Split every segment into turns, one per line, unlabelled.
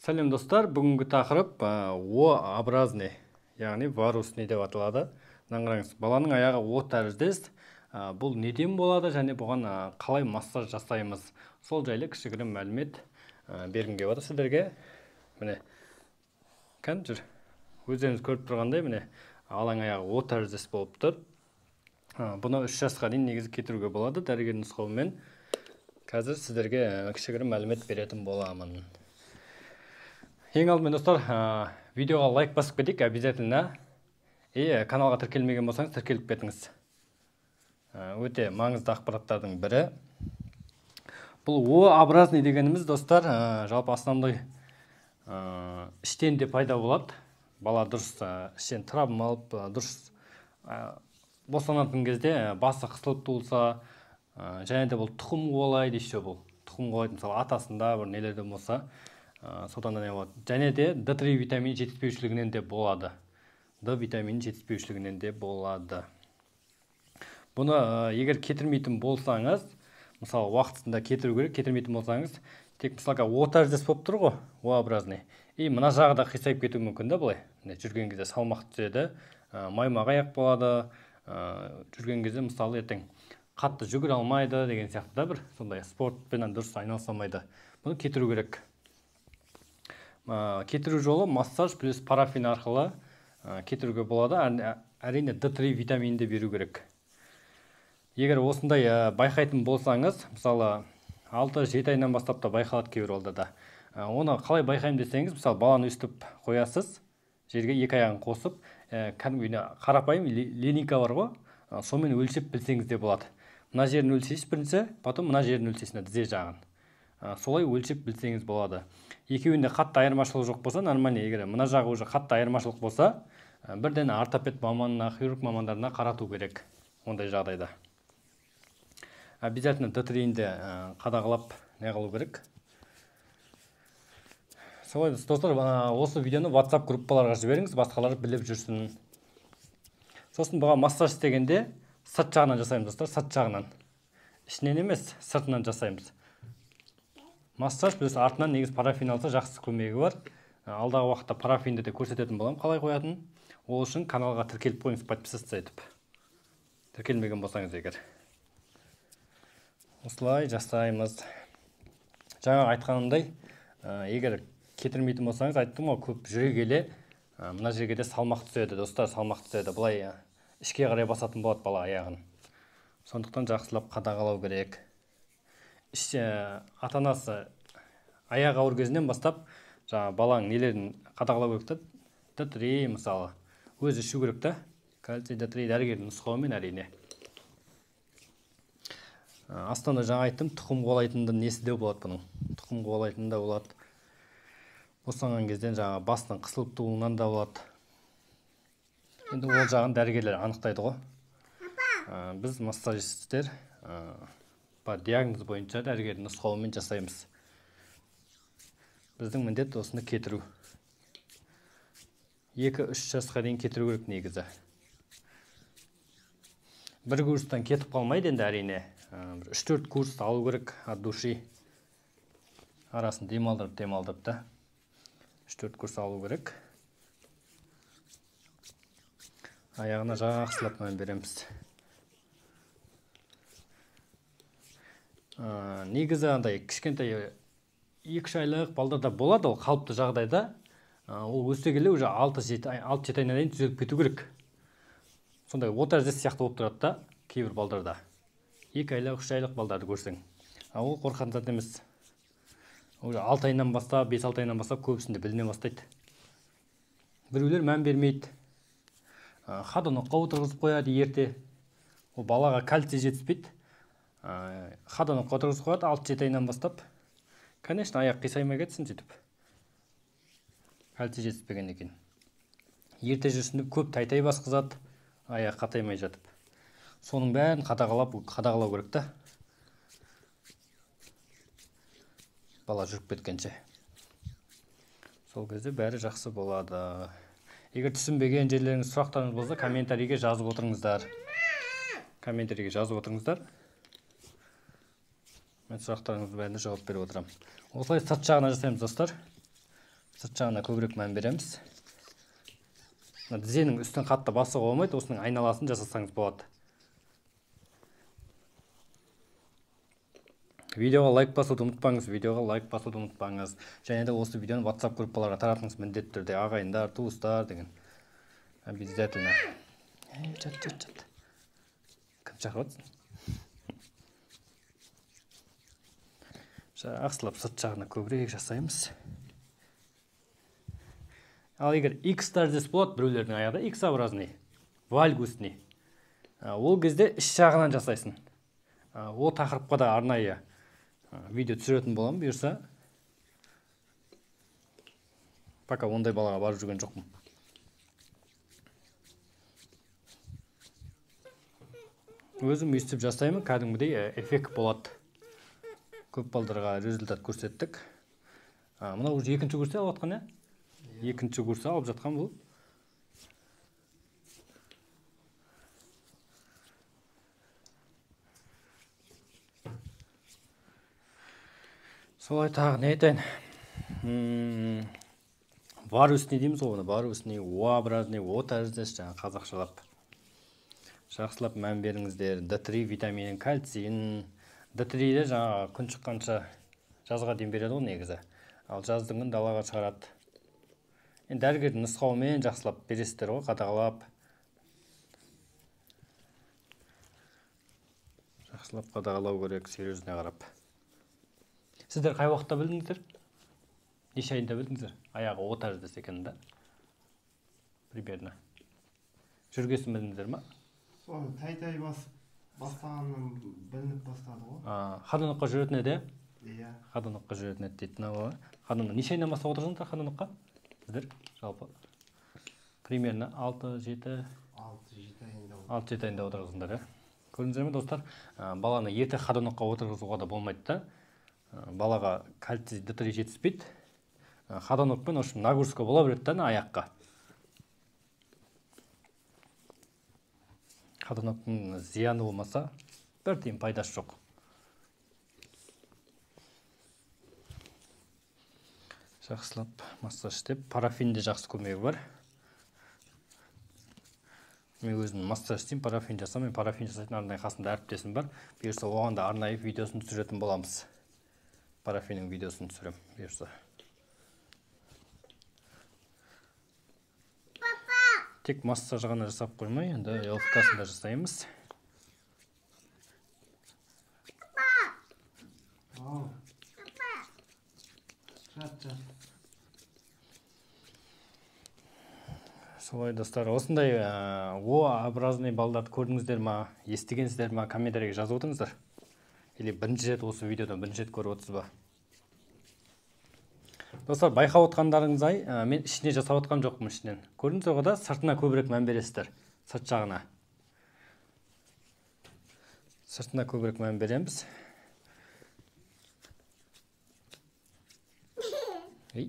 Сәлем достар, бүгінгі тақырып О-образный, яғни варусный деп аталады. Қараңыз, баланың аяғы О тәріздес. Бұл неден болады және бұған қалай массаж жасаймыз? Сол жайлы кішігірім мәлімет бергім келіп отыр сіздерге. Міне, жүр. Өздеріңіз көріп тұрғандай, міне, баланың аяғы О тәріздес болып тұр. Бұны 3 жасқа дейін негізі кетіруге болады дәрігер нұсқауымен. Қазір сіздерге кішігірім мәлімет беретін боламын. Ең алдымен достар, видеоға лайк басып кетейік обязательно. Каналға тіркелмеген болсаңыз, тіркеліп кетіңіз. Өте маңызды ақпараттардың бірі. Бұл О-образный дегеніміз достар, жалпы основной іштен де пайда болады. Бала дұрыс іштен травма алып, дұрыс босанатын кезде басы қысылып туылса, және де бұл тұқым қуалайды еще бұл. Тұқым қуалайды, мысалы атасында бір нелерде болса, содан не болады. Және де D3 витамин жетіспеушілігінен де болады. D витамин жетіспеушілігінен де болады. Бұны егер кетірмейтін болсаңыз, мысалы уақытында кетіру керек, кетірмейтін болсаңыз, тек мысалға О тәріздес болып тұр ғой, О-образный. Мына жағы да қисайып кетуі мүмкін да былай. Жүрген кезде салмақ түседі, маймақ аяқ болады, жүрген кезде мысалы ертең қатты жүгіре алмайды деген сияқты да бір сондай спортпен дұрыс айналыса алмайды. Бұны кетіру керек. Кетіру жолы массаж плюс парафин арқылы кетіруге болады. Әрине D3 витаминді беру керек. Егер осындай байқайтын болсаңыз, мысалы 6-7 айынан бастап та байқалады кейбір балдарда. Оны қалай байқаймын десеңіз, мысалы баланы өстіп қоясыз, жерге 2 аяғын қосып, қарапайым линейка бар ғой, сонымен өлшеп білсеңіз де болады. Мына жерін өлшейсіз бірінші, потом мына жерін өлшейсіз, тізе жағын. Солай өлшеп білсеңіз болады. Екеуінде қатты айырмашылық жоқ болса, нормально, егер мына жағы уже қатты айырмашылық болса, бірден ортопед маманына, хирург мамандарына қарату керек ондай жағдайда. Обязательно D3-ді қадағалап не қылу керек. Солай достар, осы видеоны WhatsApp группаларға жіберіңіз, басқалар біліп жүрсін. Сосын бұға массаж істегенде сырт жағынан жасаймыз достар, сырт жағынан. Ішінен емес, сыртынан жасаймыз. Массаж плюс артынан негіз парафин алса жақсы көмегі бар. Алдағы уақытта парафинді де көрсететін болам, қалай қоятын. Ол үшін каналға тіркеліп қойыңыз, подписаться етіп. Тіркелмеген болсаңыз егер. Осылай жасаймыз. Жаңа айтқанымдай, егер кетірмейтін болсаңыз, айттым ғой, көп жүре келе, мына жерге де салмақ түседі, достар, салмақ түседі. Бұлай ішке қарай басатын болады бала аяғын. Сондықтан жақсылап қадағалау керек. Ата-анасы аяқ ауыр кезінен бастап, баланың нелерін қадағалау керек. D3 мысалы, өзі ішу керек та, кальций D3 дәрігердің нұсқауымен әрине. Астанда жаңа айттым, тұқым қуалайтынды несі де болады бұның. Тұқым қуалайтынды болады. Босанған кезден бастың қысылып туылынан да болады. Енді ол жағын дәрігерлер анықтайды ғой. Біз массажистер диагноз бойынша дәрігердің нұсқауымен жасаймыз. Біздің міндет осыны кетіру. 2-3 жасқа дейін кетіру керек негізі. Бір курстан кетіп қалмайды енді әрине. 3-4 курс алу керек от души. Арасын демалдырып да. 3-4 курс алу керек. Аяғына жақсылап береміз. Негізі андай кішкентай 2 айлық балдарда болады, ол қалыпты жағдайда. Ол өсе келе уже 6-7 айына дейін түзеліп кету керек. Сондай О тәріздес сияқты болып тұрады да, кейбір балдарда. 2 айлық, 3 айлық балдарды көрсең. Ол қорқатын зат емес. 6 айынан бастап, 5-6 айынан бастап көбісінде біліне бастайды. Біреулер мән бермейді. Ходонокқа отырғызып қояды ерте. Ол балаға кальций жетіспейді. Ходонокқа отырғызып қояды 6-7 айынан бастап. Конечно, аяқ қисаймай кетсін сөйтіп. Кальций жетіспеген екен. Ерте жүрсінде көп тай басқызады, аяқ қатаймай жатып. Соның бәрін қадағалау керек та. Бала жүріп кеткенше. Сол кезде бәрі жақсы болады. Егер түсінбеген жерлеріңіз, сұрақтарыңыз болса, комментарийге жазып отырыңыздар. Мен сұрақтарыңыздың бәріне жауап беріп отырам. Осылай сырт жағына жасаймыз достар. сырт жағына көбірек мән береміз. Тізенің үстін қатты басуға болмайды, осының айналасын жасасаңыз болады. Видеоға лайк басуды ұмытпаңыз, және де осы видеоны WhatsApp группаларға таратыңыз міндетті түрде, ағайындар, туыстар деген. Обязательно. Чат. Кім шақырып жатсың? Ақсылап сырт жағына көбірек жасаймыз. Ал егер X тәріздес болады біреулердің аяғында, X-образный, вальгусный. Ол кезде іш жағынан жасайсын. Ол тақырыпқа да арнайы видео түсіретін болам, бұйырса. Пока ондай балаға барып жүрген жоқпын. Өзім өйстіп жасаймын, кәдімгідей эффект болады. Көп балдарға результат көрсеттік. Мына уже екінші курсте алып жатқан, екінші курс алып жатқан бұл. Солай тағы не айтайын? Варусный дейміз оны, варусный, О-образный, О тәріздес, жаңа қазақшалап. Жақсылап мән беріңіздер. D3 витаминін, кальцийін. D3-де жаңа күн шыққанша жазға дейін береді ғой негізі. Ал жаздың күн далаға шығарады. Енді дәрігердің нұсқауымен жақсылап бересіздер ғой, қадағалап. Жақсылап қадағалау керек, серьезіне қарап. Сіздер қай уақытта білдіңіздер? Неше айында білдіңіздер? Аяғы О тәріздес екенін да. Примерно. Жүргесін білдіңіздер ма?
Соны тай бастағаннан білініп бастады ғой.
Ходунокқа жүретін еді?
Иә.
Ходунокқа жүретін еді дейді. Ходунок неше айынан бастап отырсыңдар ходунокқа? Сіздер жалпы примерно 6-7 айында отырғызыңдар. Көрдіңіздер ме достар? Баланы ерте ходунокқа отырғызуға да болмайды да. Балаға кальций D3 жетіспейді. Ходунокпен нагрузка бола береді да аяққа. Ходуноктың зияны болмаса, бір тиын пайдасы жоқ. Жақсылап массаж істеп, парафинде жақсы көмегі бар. Мен өзім массаж істеймін, парафин жасамын. Парафин жасайтын арнайы қасында әріптесім бар. Бұйырса оған да арнайы видеосын түсіретін боламыз. Парафиннің видеосын түсірем, бұйырса. Тек массаж ғана жасап қоймай, енді элфкасын да жасаймыз. Солай достар, осындай О-образный балдарды көрдіңіздер ма, естігенсіздер ма, комментарийге жазып отырыңыздар. Или бірінші рет осы видеодан бірінші рет көріп отырсыз ба? Достар, байқап отқандарыңыздай, мен ішіне жасап отқан жоқпын ішінен. Көрдіңіздер ғой да, сыртына көбірек мән бересіздер, сырт жағына. Сыртына көбірек мән береміз. Ей.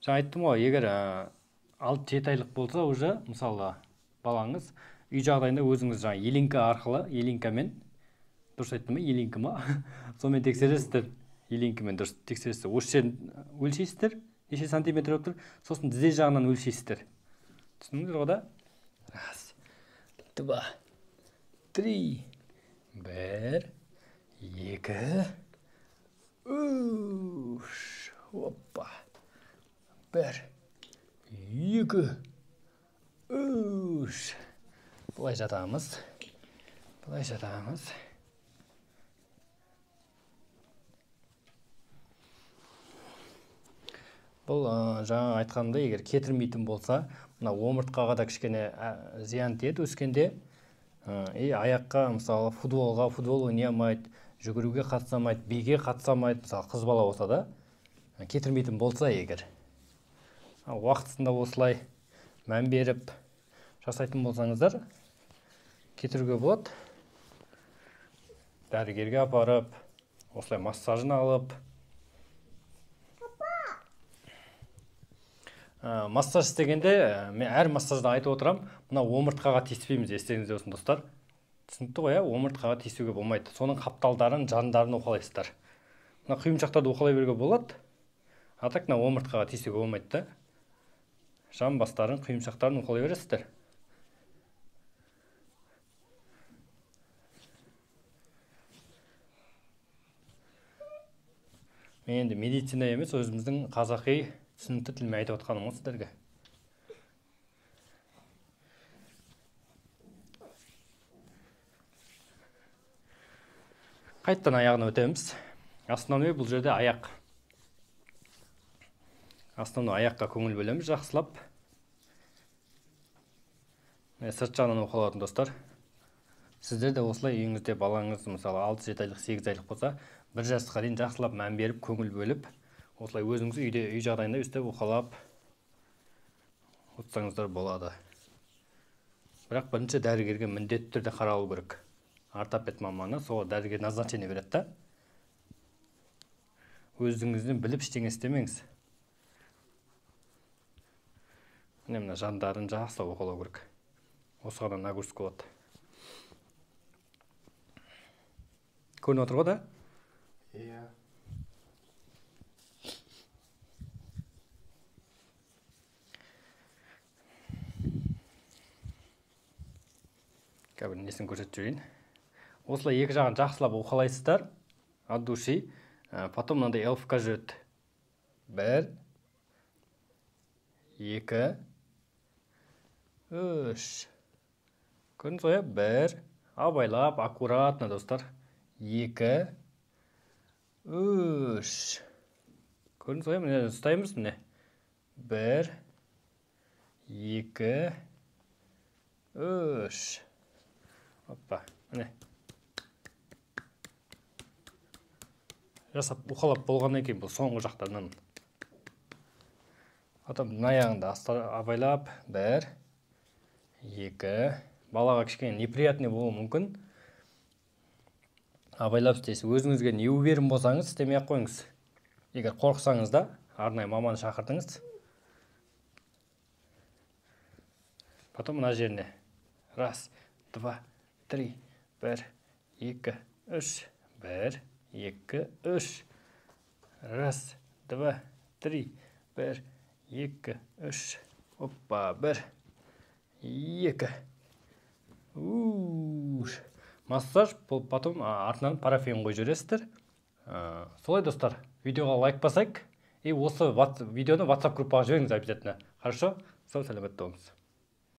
Жаңа айттым ғой, егер 6-7 айлық болса, уже, мысалы, балаңыз үй жағдайында өзіңіз жаңа елинка арқылы, елинкамен, дұрыс айттым ма, елинка ма? Сонымен тексересіздер, елинкамен дұрыс тексересіздер. Осы жерін өлшейсіздер, неше сантиметр болып тұр, сосын тізе жағынан өлшейсіздер. Түсіндіңіздер ғой да? 1, 2, 3, 1, 2, 3, опа. 1, 2, 3. Бұлай жатамыз. Бұл жаңа айтқанымда, егер кетірмейтін болса, мына омыртқаға да кішкене зиян тиеді өскенде. Аяққа, мысалы, футбол ойнай алмайды, жүгіруге қатыса биге қатыса алмайды, мысалы, қыз бала болса да, кетірмейтін болса егер. Уақытысында осылай мән беріп жасайтын болсаңыздар, кетіруге болады. Дәрігерге апарып, осылай массажын алып. массаж істегенде мен әр массажда айтып отырам, мына омыртқаға тиіспейміз, естеріңізде болсын достар. Түсінікті ғой, омыртқаға тиісуге болмайды. Соның қапталдарын, жандарын уқалайсыздар. Мына құйымшақтарды уқалай беруге болады. А так мына омыртқаға тиісуге болмайды да. Жан бастарын, құйымшақтарын уқалай бересіздер. Мен енді медицина емес, өзіміздің қазақи түсінікті тілмен айтып отқаным ғой сіздерге. Қайттан аяғына өтеміз. Основной бұл жерде аяқ. Основной аяққа көңіл бөлеміз жақсылап. Сырт жағынан оқылатын достар. Сіздер де осылай үйіңізде балаңыз мысалы 6-7 айлық, 8 айлық болса, бір жасқа дейін жақсылап мән беріп, көңіл бөліп, осылай өзіңіз үй жағдайында өстіп оқалап отырсаңыздар болады. Бірақ бірінші дәрігерге міндетті түрде қаралу керек. Ортопед маманы сол дәрігер назначение береді да. Өзіңізден біліп ештеңе істемеңіз. Мына жандарын жақсылап оқалау керек. Осыған нагрузка болады. Көрініп отыр ғой да?
Иә.
Қазір несін көрсетіп жүрейін. Осылай екі жағын жақсылап уқалайсыздар. От души. Потом мынандай элфка жүреді. 1, 2, 3. Көрдіңіз ғой? 1. Абайлап, аккуратно, достар. 2, 3. Көрдіңіз ғой? Міне ұстаймыз міне. 1, 2, 3. Оппа, міне. Жасап уқалап болғаннан кейін бұл соңғы жақтарынан. Потом аяғында абайлап 1, 2. Балаға кішкене неприятный болуы мүмкін. Абайлап істейсіз. Өзіңізге не уверен болсаңыз, істемей ақ қойыңыз. Егер қорықсаңыз да, арнайы маманы шақыртыңыз. Потом мына жеріне. 1, 2, 3. 1, 2, 3. 1, 2, 3. 1, 2, 3. 1, 2, 3. Оппа, 1, 2. Массаж, потом артынан парафин қойып жібересіздер. Солай достар, видеоға лайк басайық. И осы видеоны WhatsApp группаға жіберіңіз обязательно. Хорошо? Сау сәлемет болыңыз.